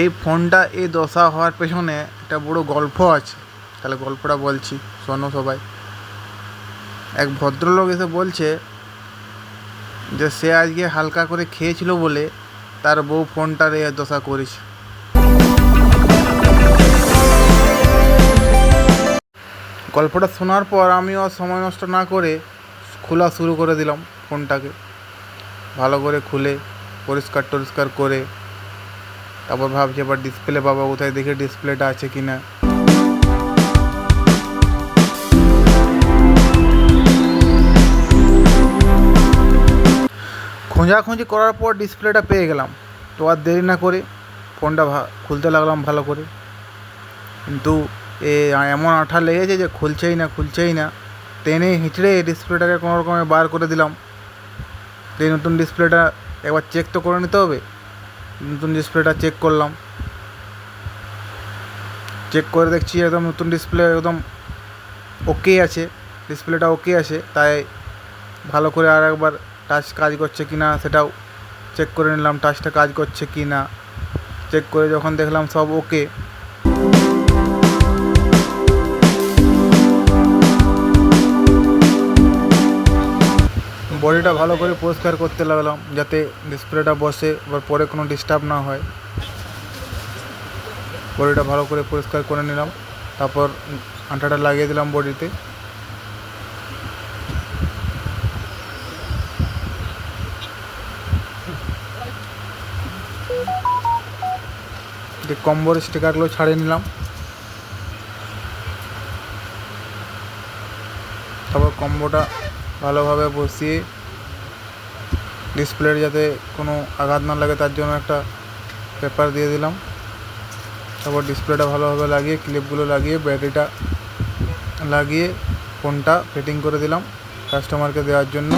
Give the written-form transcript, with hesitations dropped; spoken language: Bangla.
এই ফোনটা এই দশা হওয়ার পেছনে একটা বড় গল্প আছে। তাহলে গল্পটা বলছি, শোনো সবাই। এক ভদ্রলোক এসে বলছে যে সে আজকে হালকা করে খেয়েছিল বলে তার বউ ফোনটার এই দশা করেছে। গল্পটা শোনার পর আমিও সময় নষ্ট না করে খোলা শুরু করে দিলাম ফোনটাকে। ভালো করে খুলে পরিষ্কার করে তারপর ভাবছি এবার ডিসপ্লে পাবো কোথায়, দেখে ডিসপ্লেটা আছে কি না। খোঁজাখুঁজি করার পর ডিসপ্লেটা পেয়ে গেলাম। তো আর দেরি না করে ফোনটা খুলতে লাগলাম ভালো করে। কিন্তু এমন আঠা লেগেছে যে খুলছেই না। টেনে হিঁচড়ে ডিসপ্লেটাকে কোনো রকমে বার করে দিলাম। এই নতুন ডিসপ্লেটা একবার চেক তো করে নিতে হবে। নতুন ডিসপ্লেটা চেক করলাম, চেক করে দেখছি একদম নতুন ডিসপ্লে একদম ওকে আছে, ডিসপ্লেটা ওকে আছে। তাই ভালো করে আর একবার টাচ কাজ করছে কি না সেটাও চেক করে নিলাম, টাচটা কাজ করছে কি না। চেক করে যখন দেখলাম সব ওকে, বডিটা ভালো করে পরিষ্কার করতে লাগলাম যাতে ডিসপ্লেটা বসে এবার পরে কোনো ডিস্টার্ব না হয়। বডিটা ভালো করে পরিষ্কার করে নিলাম, তারপর আঠাটা লাগিয়ে দিলাম বডিতে। যে কম্বোর স্টিকারগুলো ছাড়িয়ে নিলাম, তারপর কম্বোটা ভালোভাবে বসিয়ে ডিসপ্লের যাতে কোনো আঘাত না লাগে তার জন্য একটা পেপার দিয়ে দিলাম। তারপর ডিসপ্লেটা ভালোভাবে লাগিয়ে ক্লিপগুলো লাগিয়ে ব্যাটারিটা লাগিয়ে ফোনটা ফিটিং করে দিলাম কাস্টমারকে দেওয়ার জন্য।